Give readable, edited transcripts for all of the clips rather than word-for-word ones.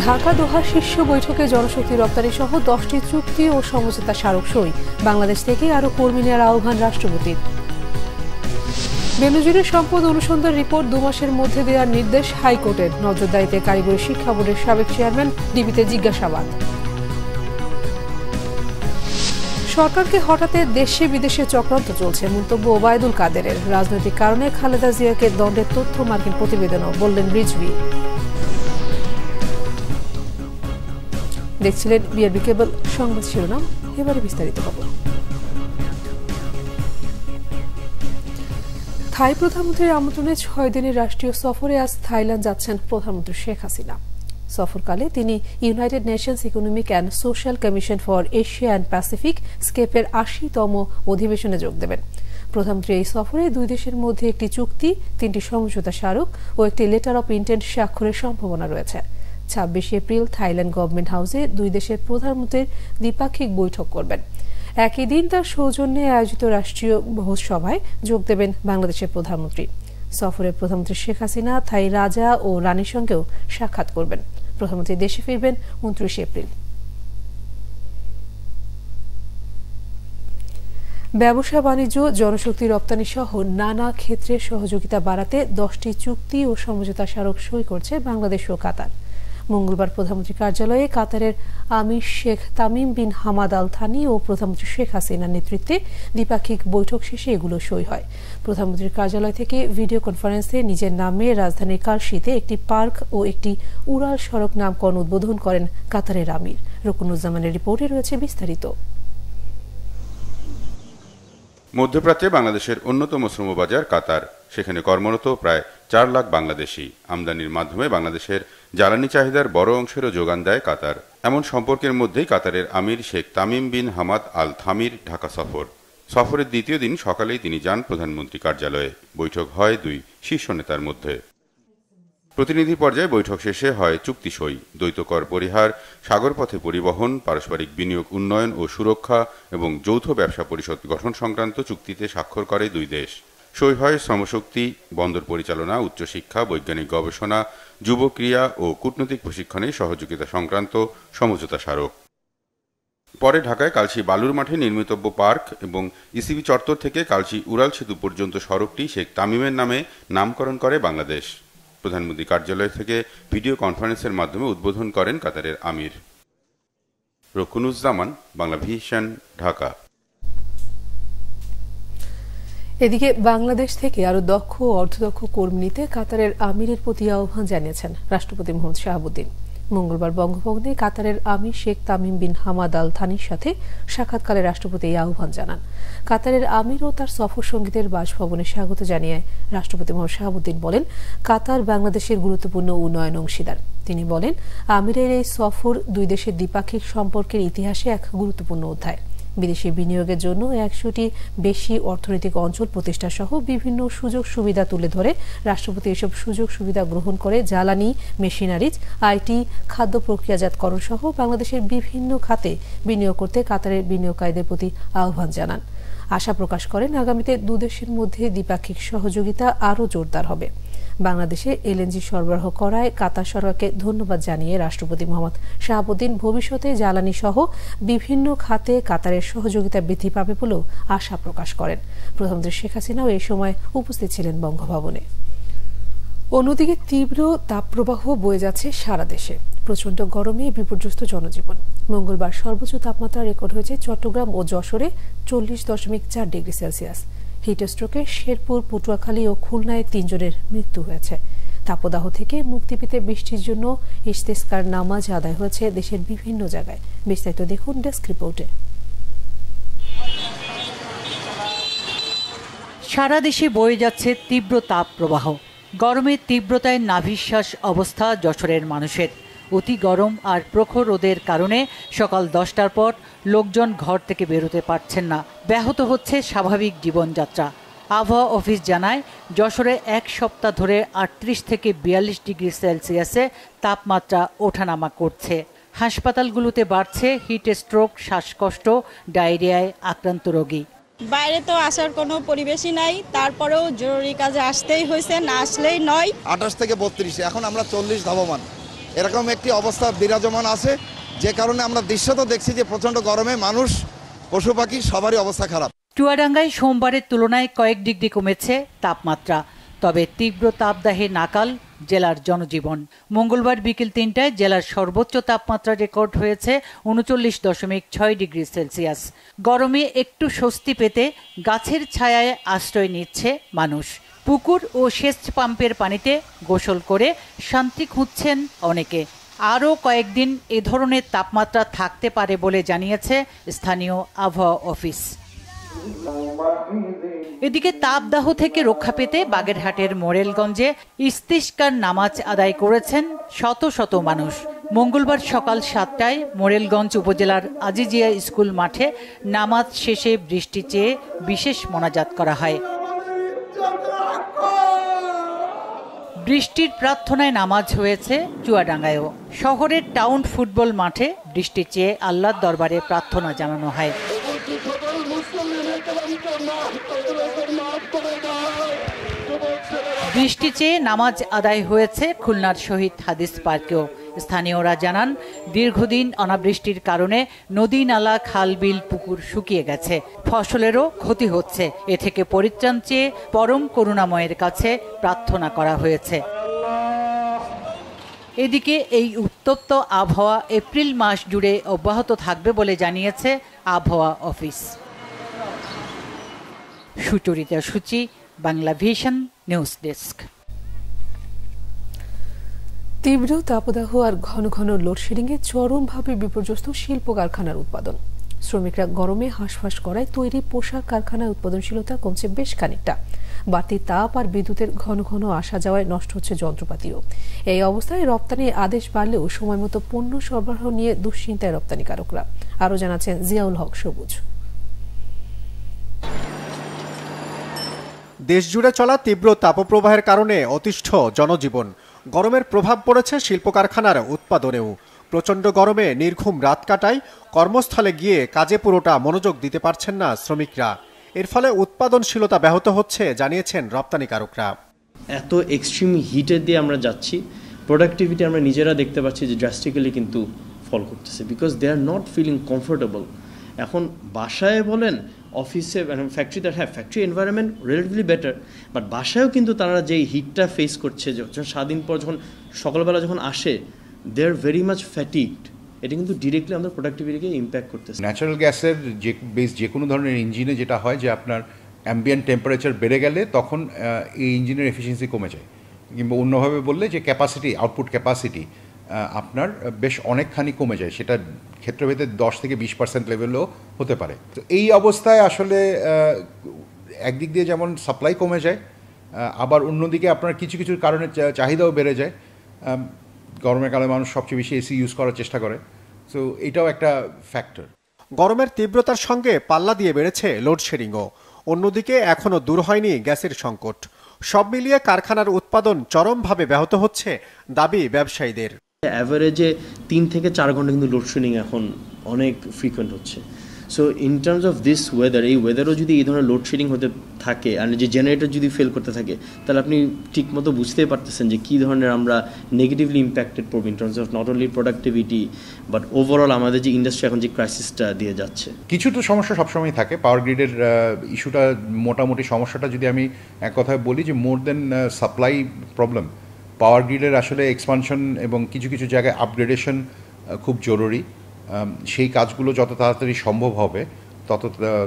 ঢাকা দোহা শীর্ষ বৈঠকে জনশক্তি রপ্তানি সহ 10টি চুক্তি ও সমঝোতা স্মারক সই। বাংলাদেশ থেকে আরও কর্মী নেওয়ার আহ্বান রাষ্ট্রপতির। বেনজিরের সম্পদ অনুসন্ধান রিপোর্ট 2 মাসের মধ্যে দেওয়ার নির্দেশ হাইকোর্টের। নজরদারিতে কারিগরি শিক্ষা বোর্ডের সাবেক চেয়ারম্যান, ডিবিতে জিজ্ঞাসাবাদ। সরকারকে হঠাতে দেশে বিদেশে চক্রান্ত চলছে, মন্তব্য ওবায়দুল কাদেরের। রাজনৈতিক কারণে খালেদা জিয়াকে দণ্ডের তথ্য মার্কিন প্রতিবেদনও, বললেন রিজভী। দেখছিলেন বিআরবি কেবল সংবাদ শিরোনাম, এবারে বিস্তারিত খবর। থাই প্রধানমন্ত্রীর আমন্ত্রণে 6 দিনের রাষ্ট্রীয় সফরে আজ থাইল্যান্ড যাচ্ছেন প্রধানমন্ত্রী শেখ হাসিনা। সফরকালে তিনি United Nations Economic and Social Commission for Asia and Pacific স্কেপের 80তম অধিবেশনে যোগ দেবেন। প্রধানমন্ত্রী এই সফরে 2 দেশের মধ্যে একটি চুক্তি, 3টি সমঝোতা স্মারক ও একটি লেটার অব ইন্টেন্ট স্বাক্ষরের সম্ভাবনা রয়েছে। 26 এপ্রিল থাইল্যান্ড গভর্নমেন্ট হাউসে 2 দেশের প্রধানমন্ত্রীর দ্বিপাক্ষিক বৈঠক করবেন। একই দিন তার সৌজন্যে আয়োজিত রাষ্ট্রীয় ভোজসভায় যোগ দেবেন বাংলাদেশের প্রধানমন্ত্রী। সফরে প্রধানমন্ত্রী শেখ হাসিনা থাই রাজা ও রানীর সঙ্গেও সাক্ষাৎ করবেন। প্রধানমন্ত্রী দেশে ফিরবেন 29 এপ্রিল। ব্যবসা বাণিজ্য, জনশক্তি রপ্তানি সহ নানা ক্ষেত্রে সহযোগিতা বাড়াতে 10টি চুক্তি ও সমঝোতা স্মারক সই করছে বাংলাদেশ ও কাতার। মঙ্গলবার প্রধানমন্ত্রী কার্যালয়ে কাতারের আমির Sheikh Tamim bin Hamad Al Thani ও প্রধানমন্ত্রী শেখ হাসিনার নেতৃত্বে দ্বিপাক্ষিক বৈঠক শেষে এগুলো সই হয়। প্রধানমন্ত্রীর কার্যালয় থেকে ভিডিও কনফারেন্সে নিজের নামে রাজধানীর কারশিতে একটি পার্ক ও একটি উড়াল সড়ক নামকরণ উদ্বোধন করেন কাতারের আমির। রুকনুজ্জামানের রিপোর্টে রয়েছে বিস্তারিত। মধ্যপ্রাচ্যে বাংলাদেশের অন্যতম শ্রমবাজার কাতার। সেখানে কর্মরত প্রায় 4 লাখ বাংলাদেশি। আমদানির মাধ্যমে বাংলাদেশের জ্বালানি চাহিদার বড় অংশেরও যোগান দেয় কাতার। এমন সম্পর্কের মধ্যেই কাতারের আমির Sheikh Tamim bin Hamad Al থামির ঢাকা সফর। সফরের দ্বিতীয় দিন সকালেই তিনি যান প্রধানমন্ত্রী কার্যালয়ে। বৈঠক হয় 2 শীর্ষ নেতার মধ্যে। প্রতিনিধি পর্যায়ে বৈঠক শেষে হয় চুক্তি সই। দ্বৈত কর পরিহার, সাগরপথে পরিবহন, পারস্পরিক বিনিয়োগ উন্নয়ন ও সুরক্ষা এবং যৌথ ব্যবসা পরিষদ গঠন সংক্রান্ত চুক্তিতে স্বাক্ষর করে 2 দেশ। সই হয় শ্রমশক্তি, বন্দর পরিচালনা, উচ্চশিক্ষা, বৈজ্ঞানিক গবেষণা, যুব ক্রীড়া ও কূটনৈতিক প্রশিক্ষণে সহযোগিতা সংক্রান্ত সমঝোতা স্মারক। পরে ঢাকায় কালশী বালুর মাঠে নির্মিতব্য পার্ক এবং ইসিবি চত্বর থেকে কালশী উড়াল সেতু পর্যন্ত সড়কটি শেখ তামিমের নামে নামকরণ করে বাংলাদেশ। প্রধানমন্ত্রী কার্যালয় থেকে ভিডিও কনফারেন্সের মাধ্যমে উদ্বোধন করেন কাতারের আমির। রুকনুজ্জামান, বাংলা ভিশন, ঢাকা। এদিকে বাংলাদেশ থেকে আরো দক্ষ ও অর্ধদক্ষ কর্মী নিতে কাতারের আমিরের প্রতি আহ্বান জানিয়েছেন রাষ্ট্রপতি মোহাম্মদ শাহাবুদ্দিন। মঙ্গলবার বঙ্গভবনে কাতারের আমির Sheikh Tamim bin Hamad Al থানির সাথে সাক্ষাৎকালে রাষ্ট্রপতি এই আহ্বান জানান। কাতারের আমির ও তার সফর সঙ্গীদের বাসভবনে স্বাগত জানিয়ে রাষ্ট্রপতি মোহাম্মদ শাহাবুদ্দিন বলেন, কাতার বাংলাদেশের গুরুত্বপূর্ণ উন্নয়ন অংশীদার। তিনি বলেন, আমিরের এই সফর 2 দেশের দ্বিপাক্ষিক সম্পর্কের ইতিহাসে এক গুরুত্বপূর্ণ অধ্যায়। বিদেশি বিনিয়োগের জন্য 100টি বেশি অর্থনৈতিক অঞ্চল প্রতিষ্ঠা সহ বিভিন্ন সুযোগ সুবিধা তুলে ধরে রাষ্ট্রপতি এসব সুযোগ সুবিধা গ্রহণ করে জ্বালানি, মেশিনারিজ, আইটি, খাদ্য প্রক্রিয়াজাতকরণ সহ বাংলাদেশের বিভিন্ন খাতে বিনিয়োগ করতে কাতারের বিনিয়োগকারীদের প্রতি আহ্বান জানান। আশা প্রকাশ করেন, আগামীতে 2 দেশের মধ্যে দ্বিপাক্ষিক সহযোগিতা আরও জোরদার হবে। বাংলাদেশে এলএনজি সরবরাহ করায় কাতার সরকারকে ধন্যবাদ জানিয়ে রাষ্ট্রপতি মোহাম্মদ শাহাবুদ্দিন ভবিষ্যতে জ্বালানি সহ বিভিন্ন খাতে কাতারের সহযোগিতা বৃদ্ধি পাবে বলেও আশা প্রকাশ করেন। প্রধানমন্ত্রী শেখ হাসিনাও এই সময় উপস্থিত ছিলেন বঙ্গভবনে। অন্যদিকে তীব্র তাপপ্রবাহ বয়ে যাচ্ছে সারা দেশে। প্রচণ্ড গরমে বিপর্যস্ত জনজীবন। মঙ্গলবার সর্বোচ্চ তাপমাত্রা রেকর্ড হয়েছে চট্টগ্রাম ও যশোরে 40.4 ডিগ্রি সেলসিয়াস। হিটস্ট্রোকে শেরপুর, পটুয়াখালী ও খুলনায় 3 জনের মৃত্যু হয়েছে। তাপদাহ থেকে মুক্তি পেতে বৃষ্টির জন্য ইস্তেস্কার নামাজ আদায় হয়েছে দেশের বিভিন্ন জায়গায়। বিস্তারিত দেখুন ডেস্ক রিপোর্টে। সারা দেশে বয়ে যাচ্ছে তীব্র তাপপ্রবাহ। গরমের তীব্রতায় নাভিশ্বাস অবস্থা যশোরের মানুষের। অতি গরম আর প্রখর রোদের কারণে সকাল 10টার পর লোকজন ঘর থেকে বেরোতে পারছেন না। ব্যাহত হচ্ছে স্বাভাবিক জীবনযাত্রা। আবহাওয়া অফিস জানায়, যশোরে 1 সপ্তাহ ধরে 38 থেকে 42 ডিগ্রি সেলসিয়াসে তাপমাত্রা ওঠানামা করছে। হাসপাতালগুলোতে বাড়ছে হিট স্ট্রোক, শ্বাসকষ্ট, ডায়রিয়ায় আক্রান্ত রোগী। বাইরে তো আসার কোনো পরিবেশই নাই, তারপরেও জরুরি কাজে আসতেই হয়েছে, না আসলেই নয়। 28 থেকে 32, এখন আমরা 40 ধাবমান। এরকম একটি অবস্থা বিরাজমান আছে, যে কারণে আমরা দৃশ্যত দেখছি যে প্রচণ্ড গরমে মানুষ, পশু পাখি সবারই অবস্থা খারাপ। চুয়াডাঙ্গায় সোমবারের তুলনায় কয়েক ডিগ্রি কমেছে তাপমাত্রা, তবে তীব্র তাপদাহে নাকাল জেলার জনজীবন। মঙ্গলবার বিকেল ৩টায় জেলার সর্বোচ্চ তাপমাত্রা রেকর্ড হয়েছে ৩৯.৬ ডিগ্রি সেলসিয়াস। গরমে একটু স্বস্তি পেতে গাছের ছায়ায় আশ্রয় নিচ্ছে মানুষ। পুকুর ও সেচ পাম্পের পানিতে গোসল করে শান্তি খুঁজছেন অনেকে। আরও কয়েকদিন এ ধরনের তাপমাত্রা থাকতে পারে বলে জানিয়েছে স্থানীয় আবহাওয়া অফিস। এদিকে তাপদাহ থেকে রক্ষা পেতে বাগেরহাটের মোরেলগঞ্জে ইস্তিসকার নামাজ আদায় করেছেন শত শত মানুষ। মঙ্গলবার সকাল ৭টায় মোরেলগঞ্জ উপজেলার আজিজিয়া স্কুল মাঠে নামাজ শেষে বৃষ্টি চেয়ে বিশেষ মোনাজাত করা হয়। বৃষ্টির প্রার্থনায় নামাজ হয়েছে চুয়াডাঙ্গায়ও। শহরের টাউন ফুটবল মাঠে বৃষ্টি চেয়ে আল্লাহর দরবারে প্রার্থনা জানানো হয়। বৃষ্টি চেয়ে নামাজ আদায় হয়েছে খুলনার শহীদ হাদিস পার্কেও। স্থানীয়রা জানান, দীর্ঘদিন অনাবৃষ্টির কারণে নদী, নালা, খাল, বিল, পুকুর শুকিয়ে গেছে, ফসলেরও ক্ষতি হচ্ছে। এ থেকে পরিত্রাণ চেয়ে পরম করুণাময়ের কাছে প্রার্থনা করা হয়েছে। এদিকে এই উত্তপ্ত আবহাওয়া এপ্রিল মাস জুড়ে অব্যাহত থাকবে বলে জানিয়েছে আবহাওয়া অফিস। সুচরিতা সূচি, বাংলা ভিশন নিউজ ডেস্ক। তীব্র তাপদাহ আর ঘন ঘন লোডশেডিংয়ে চরমভাবে বিপর্যস্ত শিল্প কারখানার উৎপাদন। শ্রমিকরা গরমে হাঁসফাঁস করায় তৈরি পোশাক কারখানার উৎপাদনশীলতা কমছে বেশ খানিকটা। বাড়তি তাপ আর বিদ্যুতের ঘন ঘন আসা যাওয়ায় নষ্ট হচ্ছে যন্ত্রপাতিও। এই অবস্থায় রপ্তানি আদেশ বাড়লেও সময় মতো পণ্য সরবরাহ নিয়ে দুশ্চিন্তায় রপ্তানিকারকরা। আরও জানাচ্ছেন জিয়াউল হক সবুজ। দেশজুড়ে চলা তীব্র তাপপ্রবাহের কারণে অতিষ্ঠ জনজীবন। গরমের প্রভাব পড়েছে শিল্প কারখানার উৎপাদনেও। প্রচণ্ড গরমে নির্ঘুম রাত কাটায়, কর্মস্থলে গিয়ে কাজে পুরোটা মনোযোগ দিতে পারছেন না শ্রমিকরা। এর ফলে উৎপাদনশীলতা ব্যাহত হচ্ছে জানিয়েছেন রপ্তানিকারকরা। এত এক্সট্রিম হিটের দিয়ে আমরা যাচ্ছি, প্রোডাক্টিভিটি আমরা নিজেরা দেখতে পাচ্ছি যে ড্রাস্টিক্যালি কিন্তু ফল করতেছে, because they are not feeling comfortable. এখন বাসায় বলেন, অফিসে, ফ্যাক্টরিতে, হ্যাঁ factory environment relatively better, but বাসায়ও কিন্তু তারা যেই হিটটা ফেস করছে, যখন সারাদিন পর যখন সকালবেলা যখন আসে, দে আর ভেরি মাচ ফ্যাটিগড। এটা কিন্তু ডিরেক্টলি আমাদের প্রোডাক্টিভিটিকে ইম্প্যাক্ট করতেছে। ন্যাচারাল গ্যাসের যে কোনো ধরনের ইঞ্জিনে যেটা হয় যে আপনার অ্যাম্বিয়েন্ট টেম্পারেচার বেড়ে গেলে তখন এই ইঞ্জিনের এফিসিয়েন্সি কমে যায়, কিংবা অন্যভাবে বললে যে ক্যাপাসিটি, আউটপুট ক্যাপাসিটি আপনার বেশ অনেকখানি কমে যায়। সেটা ক্ষেত্রভেদে 10 থেকে 20% লেভেলও হতে পারে। তো এই অবস্থায় আসলে একদিক দিয়ে যেমন সাপ্লাই কমে যায়, আবার অন্যদিকে আপনার কিছু কিছু কারণে চাহিদাও বেড়ে যায়। গরমের কালে মানুষ সবচেয়ে বেশি এসি ইউজ করার চেষ্টা করে, সো এটাও একটা ফ্যাক্টর। গরমের তীব্রতার সঙ্গে পাল্লা দিয়ে বেড়েছে লোডশেডিংও। অন্যদিকে এখনও দূর হয়নি গ্যাসের সংকট। সব মিলিয়ে কারখানার উৎপাদন চরমভাবে ব্যাহত হচ্ছে দাবি ব্যবসায়ীদের। অ্যাভারেজে 3 থেকে 4 ঘন্টা কিন্তু লোডশেডিং এখন অনেক ফ্রিকোয়েন্ট হচ্ছে। So in terms of this weather, এই ওয়েদারও যদি এই ধরনের লোডশেডিং হতে থাকে আর যে জেনারেটর যদি ফেল করতে থাকে, তাহলে আপনি ঠিকমতো বুঝতেই পারতেছেন যে কী ধরনের আমরা নেগেটিভলি ইম্প্যাক্টেড পড়ব in terms of not only productivity but overall আমাদের যে ইন্ডাস্ট্রি এখন যে ক্রাইসিসটা দিয়ে যাচ্ছে। কিছু তো সমস্যা সবসময় থাকে। পাওয়ার গ্রিডের ইস্যুটা, মোটামুটি সমস্যাটা যদি আমি এক কথায় বলি যে মোর দেন সাপ্লাই প্রবলেম, পাওয়ার গ্রিডের আসলে এক্সপানশন এবং কিছু কিছু জায়গায় আপগ্রেডেশন খুব জরুরি। সেই কাজগুলো যত তাড়াতাড়ি সম্ভব হবে তত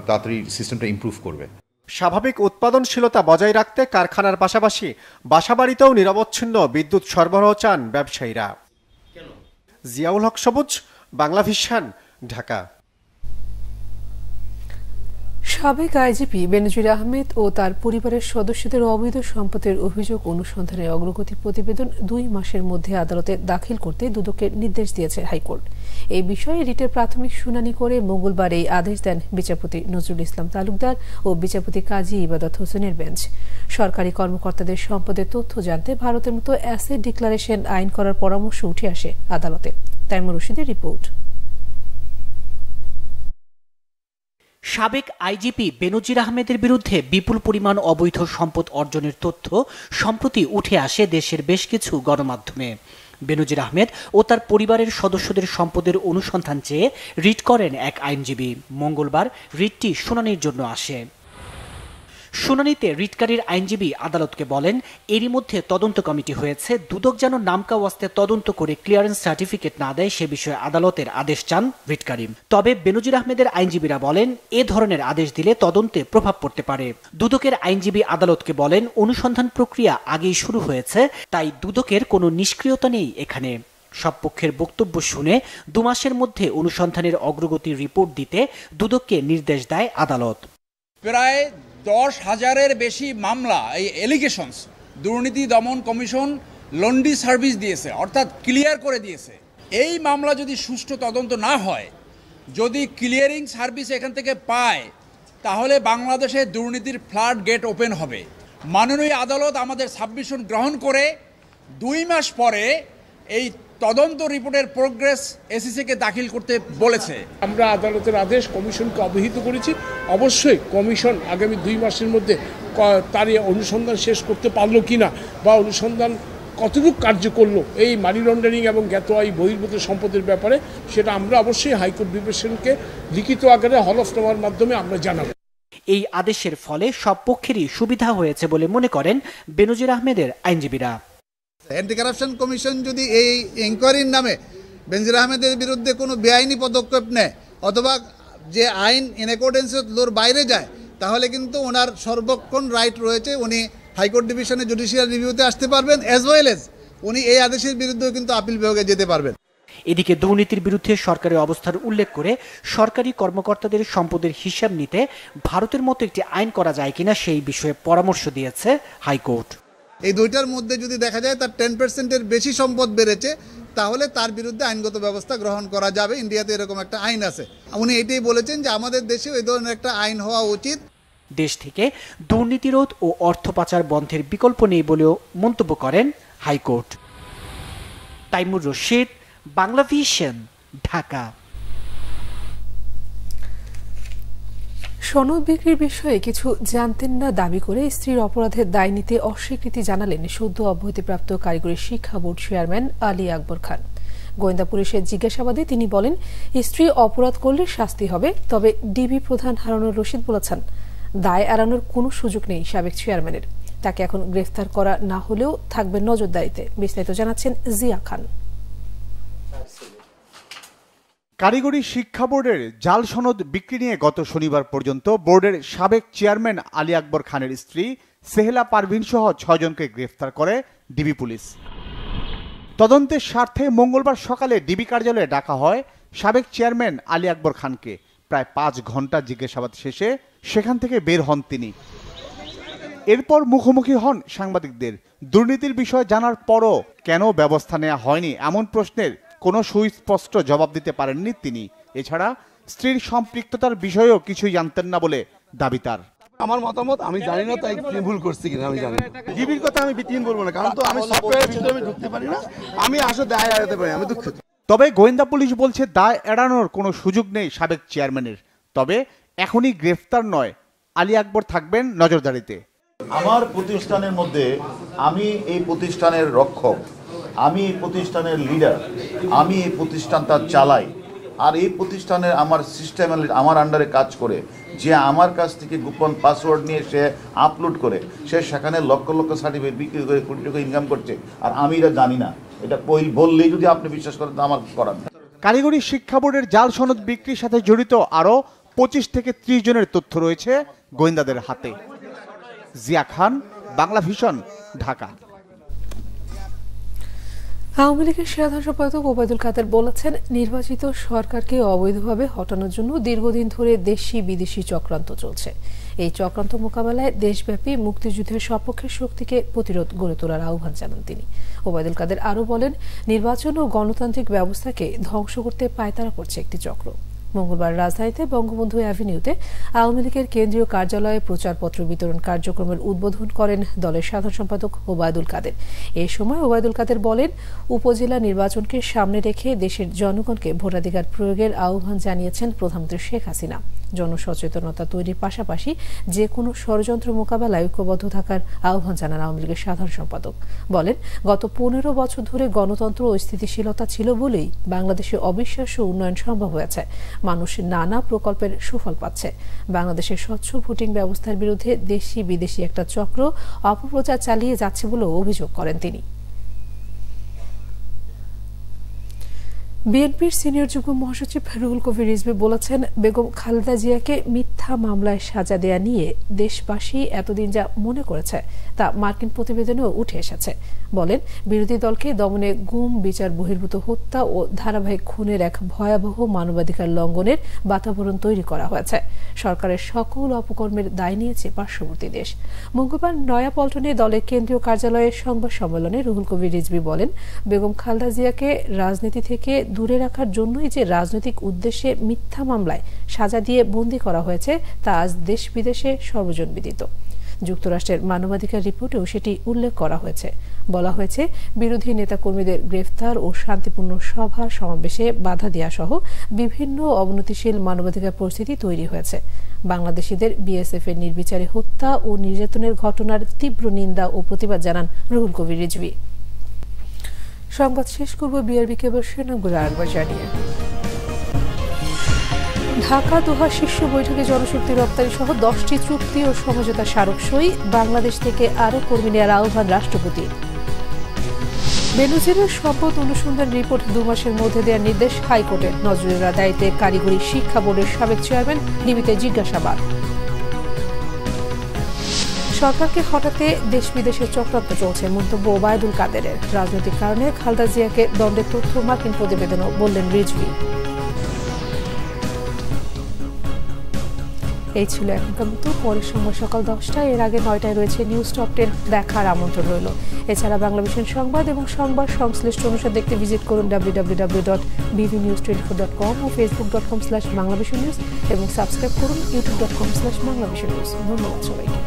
তাড়াতাড়ি সিস্টেমটা ইমপ্রুভ করবে। স্বাভাবিক উৎপাদনশীলতা বজায় রাখতে কারখানার পাশাপাশি বাসাবাড়িতেও নিরবচ্ছিন্ন বিদ্যুৎ সরবরাহ চান ব্যবসায়ীরা। জিয়াউল হক সবুজ, বাংলা ভিশন, ঢাকা। সাবেক আইজিপি বেনজির আহমেদ ও তার পরিবারের সদস্যদের অবৈধ সম্পদের অভিযোগ অনুসন্ধানের অগ্রগতি প্রতিবেদন 2 মাসের মধ্যে আদালতে দাখিল করতে দুদককে নির্দেশ দিয়েছে হাইকোর্ট। এই বিষয়ে রিটের প্রাথমিক শুনানি করে মঙ্গলবার এই আদেশ দেন বিচারপতি নজরুল ইসলাম তালুকদার ও বিচারপতি কাজী ইবাদত হোসেনের বেঞ্চ। সরকারি কর্মকর্তাদের সম্পদের তথ্য জানতে ভারতের মতো অ্যাসেট ডিক্লারেশন আইন করার পরামর্শ উঠে আসে আদালতে। তাইমুর রশিদের রিপোর্ট। সাবেক আইজিপি বেনজির আহমেদের বিরুদ্ধে বিপুল পরিমাণ অবৈধ সম্পদ অর্জনের তথ্য সম্প্রতি উঠে আসে দেশের বেশ কিছু গণমাধ্যমে। বেনজির আহমেদ ও তার পরিবারের সদস্যদের সম্পদের অনুসন্ধান চেয়ে রিট করেন এক আইনজীবী। মঙ্গলবার রিটটি শুনানির জন্য আসে। শুনানিতে রিটকারীর আইনজীবী আদালতকে বলেন, এরই মধ্যে তদন্ত কমিটি হয়েছে, দুদক যেন নামকা ওয়াস্তে তদন্ত করে ক্লিয়ারেন্স সার্টিফিকেট না দেয় সে বিষয়ে আদালতের আদেশ চান রিটকারী। তবে বেনজির আহমেদের আইনজীবীরা বলেন, এ ধরনের আদেশ দিলে তদন্তে প্রভাব পড়তে পারে। দুদকের আইনজীবী আদালতকে বলেন, অনুসন্ধান প্রক্রিয়া আগেই শুরু হয়েছে, তাই দুদকের কোনো নিষ্ক্রিয়তা নেই এখানে। সব পক্ষের বক্তব্য শুনে 2 মাসের মধ্যে অনুসন্ধানের অগ্রগতির রিপোর্ট দিতে দুদককে নির্দেশ দেয় আদালত। প্রায় 10,000-এর বেশি মামলা, এই এলিগেশনস, দুর্নীতি দমন কমিশন লন্ডি সার্ভিস দিয়েছে, অর্থাৎ ক্লিয়ার করে দিয়েছে। এই মামলা যদি সুষ্ঠু তদন্ত না হয়, যদি ক্লিয়ারিং সার্ভিস এখান থেকে পায়, তাহলে বাংলাদেশে দুর্নীতির ফ্লাড গেট ওপেন হবে। মাননীয় আদালত আমাদের সাবমিশন গ্রহণ করে 2 মাস পরে এই তদন্ত রিপোর্টের প্রোগ্রেস এসিসিকে দাখিল করতে বলেছে। আমরা আদালতের আদেশ কমিশনকে অবহিত করেছি। অবশ্যই কমিশন আগামী 2 মাসের মধ্যে তার অনুসন্ধান শেষ করতে পারলো কিনা বা অনুসন্ধান কতটুকু কার্য করলো এই মানি লন্ডারিং এবং জ্ঞাত আয় বহির্ভূত সম্পদের ব্যাপারে, সেটা আমরা অবশ্যই হাইকোর্ট ডিভিশনকে লিখিত আকারে হলফনামার মাধ্যমে আমরা জানাবো। এই আদেশের ফলে সব পক্ষেরই সুবিধা হয়েছে বলে মনে করেন বেনজির আহমেদের আইনজীবীরা। অ্যান্টি কারাপশন কমিশন যদি এই ইনকোয়ারির নামে বেনজির আহমেদের বিরুদ্ধে কোনো বেআইনি পদক্ষেপ নেয় অথবা যে আইন ইন অ্যাকর্ডেন্স উইথ লর বাইরে যায়, তাহলে কিন্তু ওনার সর্বক্ষণ রাইট রয়েছে, উনি হাইকোর্ট ডিভিশনে জুডিশিয়াল রিভিউতে আসতে পারবেন, অ্যাজ ওয়েল এজ উনি এই আদেশের বিরুদ্ধেও কিন্তু আপিল বিভাগে যেতে পারবেন। এদিকে দুর্নীতির বিরুদ্ধে সরকারের অবস্থার উল্লেখ করে সরকারি কর্মকর্তাদের সম্পদের হিসাব নিতে ভারতের মতো একটি আইন করা যায় কিনা সেই বিষয়ে পরামর্শ দিয়েছে হাইকোর্ট। এই দুইটার মধ্যে যদি দেখা যায় তার 10%-এর বেশি সম্পদ বেড়েছে, তাহলে তার বিরুদ্ধে আইনগত ব্যবস্থা গ্রহণ করা যাবে। ইন্ডিয়াতে এরকম একটা আইন আছে। উনি এটাই বলেছেন যে আমাদের দেশেও এই ধরনের একটা আইন হওয়া উচিত। দেশ থেকে দুর্নীতিরোধ ও অর্থ পাচার বন্ধের বিকল্প নেই বলেও মন্তব্য করেন হাইকোর্ট। তাইমুর রশিদ, বাংলা ভিশন, ঢাকা। সনদ বিক্রির বিষয়ে কিছু জানতেন না দাবি করে স্ত্রীর অপরাধের দায় নিতে অস্বীকৃতি জানালেন সদ্য অব্যাহতিপ্রাপ্ত কারিগরি শিক্ষা বোর্ড চেয়ারম্যান আলী আকবর খান। গোয়েন্দা পুলিশের জিজ্ঞাসাবাদে তিনি বলেন, স্ত্রী অপরাধ করলে শাস্তি হবে, তবে ডিবি প্রধান হারুনুর রশিদ বলেছেন দায় এড়ানোর কোনো সুযোগ নেই সাবেক চেয়ারম্যানের। তাকে এখন গ্রেফতার করা না হলেও থাকবে নজরদারিতে। বিস্তারিত জানাচ্ছেন জিয়া খান। কারিগরি শিক্ষা বোর্ডের জাল সনদ বিক্রি নিয়ে গত শনিবার পর্যন্ত বোর্ডের সাবেক চেয়ারম্যান আলী আকবর খানের স্ত্রী সেহেলা পারভিন সহ 6 জনকে গ্রেফতার করে ডিবি পুলিশ। তদন্তের স্বার্থে মঙ্গলবার সকালে ডিবি কার্যালয়ে ডাকা হয় সাবেক চেয়ারম্যান আলী আকবর খানকে। প্রায় 5 ঘন্টা জিজ্ঞাসাবাদ শেষে সেখান থেকে বের হন তিনি। এরপর মুখোমুখি হন সাংবাদিকদের। দুর্নীতির বিষয় জানার পরও কেন ব্যবস্থা নেওয়া হয়নি এমন প্রশ্নের কোনো সুস্পষ্ট জবাব দিতে পারেননি তিনি। এছাড়া স্ত্রীর সম্পৃক্ততার বিষয়েও কিছুই জানতেন না বলে দাবি তার। আমার মতামত আমি জানি না, তাই ভুল করছি কিনা আমি জানি না। ডিবির কথা আমি ভিত্তিহীন বলবো না, কারণ তো আমি সফটওয়্যারের ভিতরে আমি ঢুকতে পারি না। আমি আসলে দায় এড়াতে পারি, আমি দুঃখিত। তবে গোয়েন্দা পুলিশ বলছে দায় এড়ানোর কোনো সুযোগ নেই সাবেক চেয়ারম্যানের। তবে এখনই গ্রেফতার নয়, আলী আকবর থাকবেন নজরদারিতে। আমার প্রতিষ্ঠানের মধ্যে আমি এই প্রতিষ্ঠানের রক্ষক, আমি এই প্রতিষ্ঠানের লিডার, আমি এই প্রতিষ্ঠানটা চালাই। আর এই প্রতিষ্ঠানের আমার সিস্টেম আমার আন্ডারে কাজ করে, যে আমার কাছ থেকে গোপন পাসওয়ার্ড নিয়ে সে আপলোড করে, সে সেখানে লক্ষ লক্ষ সার্টিফিকেট বিক্রি করে কোটি টাকা ইনকাম করছে, আর আমি এটা জানি না। এটা বললেই যদি আপনি বিশ্বাস করেন, আমার করার না। কারিগরি শিক্ষা বোর্ডের জাল সনদ বিক্রির সাথে জড়িত আরও 25 থেকে 30 জনের তথ্য রয়েছে গোয়েন্দাদের হাতে। জিয়া খান, বাংলা ভিশন, ঢাকা। আওয়ামী লীগের সাধারণ সম্পাদক ওবায়দুল কাদের বলেছেন, নির্বাচিত সরকারকে অবৈধভাবে হটানোর জন্য দীর্ঘদিন ধরে দেশি বিদেশি চক্রান্ত চলছে। এই চক্রান্ত মোকাবেলায় দেশব্যাপী মুক্তিযুদ্ধের সপক্ষের শক্তিকে প্রতিরোধ গড়ে তোলার আহ্বান জানান তিনি। ওবায়দুল কাদের আরও বলেন, নির্বাচন ও গণতান্ত্রিক ব্যবস্থাকে ধ্বংস করতে পায়তারা করছে একটি চক্র। মঙ্গলবার রাজধানীতে বঙ্গবন্ধু অ্যাভিনিউতে আওয়ামী লীগের কেন্দ্রীয় কার্যালয়ে প্রচারপত্র বিতরণ কার্যক্রমের উদ্বোধন করেন দলের সাধারণ সম্পাদক ওবায়দুল কাদের। এ সময় ওবায়দুল কাদের বলেন, উপজেলা নির্বাচনকে সামনে রেখে দেশের জনগণকে ভোটাধিকার প্রয়োগের আহ্বান জানিয়েছেন প্রধানমন্ত্রী শেখ হাসিনা। জনসচেতনতা তৈরির পাশাপাশি যে কোনো ষড়যন্ত্র মোকাবেলায় ঐক্যবদ্ধ থাকার আহ্বান জানান আওয়ামী লীগের সাধারণ সম্পাদক। বলেন, গত 15 বছর ধরে গণতন্ত্র ও স্থিতিশীলতা ছিল বলেই বাংলাদেশে অবিশ্বাস্য উন্নয়ন সম্ভব হয়েছে। মানুষ নানা প্রকল্পের সুফল পাচ্ছে। বাংলাদেশের স্বচ্ছ ভোটিং ব্যবস্থার বিরুদ্ধে দেশি বিদেশি একটা চক্র অপপ্রচার চালিয়ে যাচ্ছে বলেও অভিযোগ করেন তিনি। বিএনপির সিনিয়র যুগ্ম মহাসচিব রুহুল কবির রিজভী বলেছেন, বেগম খালেদা জিয়াকে মিথ্যা মামলায় সাজা দেয়া নিয়ে দেশবাসী এতদিন যা মনে করেছে তা মার্কিন প্রতিবেদনেও উঠে এসেছে। বলেন, বিরোধী দলকে দমনে গুম, বিচার বহির্ভূত হত্যা ও ধারাবাহিক খুনের এক ভয়াবহ মানবাধিকার লঙ্ঘনের বাতাবরণ তৈরি করা হয়েছে। সরকারের সকল অপকর্মের দায় নিয়েছে পার্শ্ববর্তী দেশ। মঙ্গলবার নয়াপল্টনে দলের কেন্দ্রীয় কার্যালয়ে সংবাদ সম্মেলনে রুহুল কবির রিজভী বলেন, বেগম খালেদা জিয়াকে রাজনীতি থেকে দূরে রাখার জন্যই যে রাজনৈতিক উদ্দেশ্যে মিথ্যা মামলায় সাজা দিয়ে বন্দী করা হয়েছে তা আজ দেশ বিদেশে সর্বজনবিদিত। যুক্তরাষ্ট্রের মানবাধিকার রিপোর্টেও সেটি উল্লেখ করা হয়েছে। বলা হয়েছে, বিরোধী নেতাকর্মীদের গ্রেফতার ও শান্তিপূর্ণ সভা সমাবেশে বাধা দেওয়া সহ বিভিন্ন অবনতিশীল মানবাধিকার পরিস্থিতি তৈরি হয়েছে। বাংলাদেশিদের বিএসএফ এর নির্বিচারে হত্যা ও নির্যাতনের ঘটনার তীব্র নিন্দা ও প্রতিবাদ জানান রুহুল কবির রিজভী। সংবাদ শেষ করব বিআরবি কেবল শিরোনামগুলো আরেকবার জানিয়ে। ঢাকা দোহা শীর্ষ বৈঠকে জনশক্তি রপ্তানি সহ 10টি চুক্তি ও সমঝোতা স্মারক সই। বাংলাদেশ থেকে আরও কর্মী নেওয়ার আহ্বান রাষ্ট্রপতি। বেনজিরের সম্পদ অনুসন্ধান রিপোর্ট 2 মাসের মধ্যে দেওয়ার নির্দেশ হাইকোর্টের। নজরুলের দায়িত্বে কারিগরি শিক্ষা বোর্ডের সাবেক চেয়ারম্যান ডিবিতে জিজ্ঞাসাবাদ। সরকারকে হটাতে দেশ বিদেশের চক্রান্ত চলছে, মন্তব্য ওবায়দুল কাদেরের। রাজনৈতিক কারণে খালেদা জিয়াকে দণ্ডের তথ্য মার্কিন প্রতিবেদনও, বললেন রিজভী। এই ছিল এখনকার মতো। পরের সময় সকাল 10টায়, এর আগে 9টায় রয়েছে নিউজ টপ 10 দেখার আমন্ত্রণ রইল। এছাড়া বাংলাভিশন সংবাদ এবং সংবাদ সংশ্লিষ্ট অনুষ্ঠান দেখতে ভিজিট করুন www.bvnews24.com ও facebook.com/বাংলাভিশন নিউজ এবং সাবস্ক্রাইব করুন youtube.com/বাংলাভিশন নিউজ। ধন্যবাদ সবাইকে।